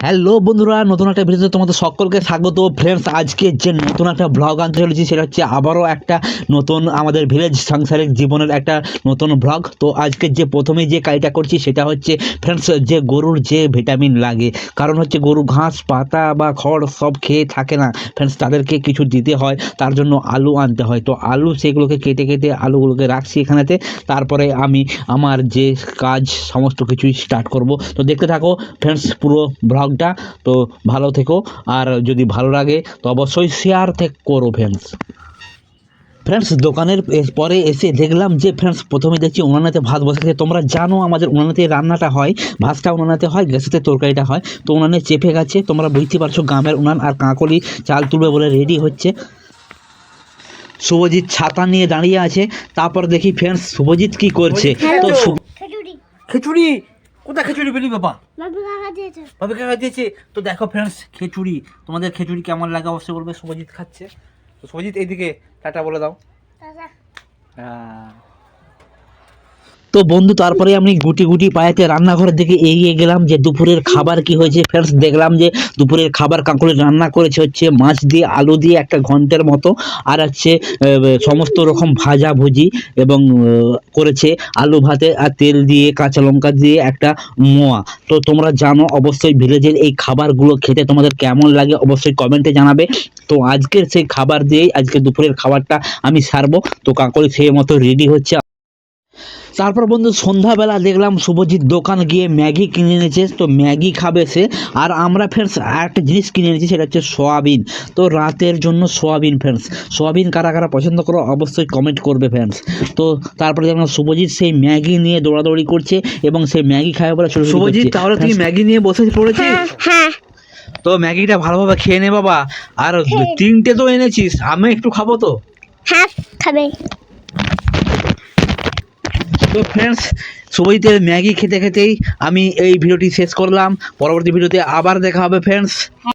Hello বন্ধুরা, নতুন একটা ভিডিওতে তোমাদের সকলকে স্বাগত। ফ্রেন্ডস, আজকে যে নতুন একটা ব্লগ আনতে চলেছি সেটা হচ্ছে আবারও একটা নতুন আমাদের ভিলেজ সাংসারিক জীবনের একটা নতুন ব্লগ। তো আজকে যে প্রথমেই যে কাজটা করছি সেটা হচ্ছে ফ্রেন্ডস, যে গরুর যে ভিটামিন লাগে, কারণ হচ্ছে গরু ঘাস পাতা বা খড় সব খেয়ে থাকে না ফ্রেন্ডস, তাদেরকে কিছু দিতে হয়, তার জন্য আলু আনতে হয়। তো আলু সেগুলোকে কেটে কেটে আলুগুলোকে রাখছি এখানেতে, তারপরে আমি আমার যে কাজ সমস্ত কিছুই স্টার্ট করব। তো দেখতে থাকো ফ্রেন্ডস পুরো ব্লগটা। তো ভালো থেকো, আর যদি ভালো লাগে তো অবশ্যই শেয়ার করো ফ্রেন্ডস। দোকানের পরে এসে দেখলাম যে ফ্রেন্ডস প্রথমে দেখছি উনানেতে ভাত বসেছে। তোমরা জানো আমাদের উনানেতে রান্নাটা হয়, ভাতটা উনানেতে হয়, গ্যাসেতে তরকারিটা হয়। তো উনানে চেপে গেছে, তোমরা বুঝতে পারছো গ্রামের উনান। আর কাঁকলি চাল তুলবে বলে রেডি হচ্ছে। শুভজিৎ ছাতা নিয়ে দাঁড়িয়ে আছে। তারপর দেখি ফ্রেন্ডস শুভজিৎ কি করছে। তো খিচুড়ি কোথায় খিচুড়ি পেলি বাবা? বাবা কাকা দিয়েছে। তো দেখো ফ্রেন্ডস খিচুড়ি, তোমাদের খিচুড়ি কেমন লাগে অবশ্যই বলবে। শুভজিৎ খাচ্ছে। তো শুভজিৎ এইদিকে টাটা বলে দাও। হ্যাঁ। তো বন্ধু, তারপরে আমি গুটি গুটি পায়েতে রান্নাঘরের দিকে এগিয়ে গেলাম যে দুপুরের খাবার কি হয়েছে। ফ্রেন্ডস দেখলাম যে দুপুরের খাবার কাঁকড়ি রান্না করেছে হচ্ছে মাছ দিয়ে আলু দিয়ে একটা ঘন্টের মতো, আর হচ্ছে সমস্ত রকম ভাজা ভুজি, এবং করেছে আলু ভাতে আর তেল দিয়ে কাঁচা লঙ্কা দিয়ে একটা মোয়া। তো তোমরা জানো অবশ্যই ভিলেজের এই খাবারগুলো খেতে তোমাদের কেমন লাগে অবশ্যই কমেন্টে জানাবে। তো আজকের সেই খাবার দিয়েই আজকে দুপুরের খাবারটা আমি সারবো। তো কাঁকড়ি সেই মতো রেডি হচ্ছে। তারপর বন্ধু সন্ধ্যাবেলা দেখলাম শুভজিৎ দোকান গিয়ে ম্যাগি কিনে এনেছে। তো ম্যাগি খাবে সে, আর আমরা ফ্রেন্ডস একটা জিনিস কিনে এনেছি, সেটা হচ্ছে সোয়াবিন। তো রাতের জন্য সোয়াবিন ফ্রেন্ডস, সোয়াবিন কারা কারা পছন্দ করো অবশ্যই কমেন্ট করবে ফ্রেন্ডস। তো তারপরে দেখলাম শুভজিৎ সেই ম্যাগি নিয়ে দৌড়াদৌড়ি করছে এবং সেই ম্যাগি খাবে বলে শুভজিৎ, তাহলে তুই ম্যাগি নিয়ে বসে পড়েছিস? হ্যাঁ, তো ম্যাগিটা ভালোভাবে খেয়ে নে বাবা। আর তিনটে তো এনেছিস, আমি একটু খাবো তো। হ্যাঁ খাবে। তো ফ্রেন্ডস, শুভজিতের ম্যাগি খেতে খেতেই আমি এই ভিডিওটি শেষ করলাম। পরবর্তী ভিডিওতে আবার দেখা হবে ফ্রেন্ডস।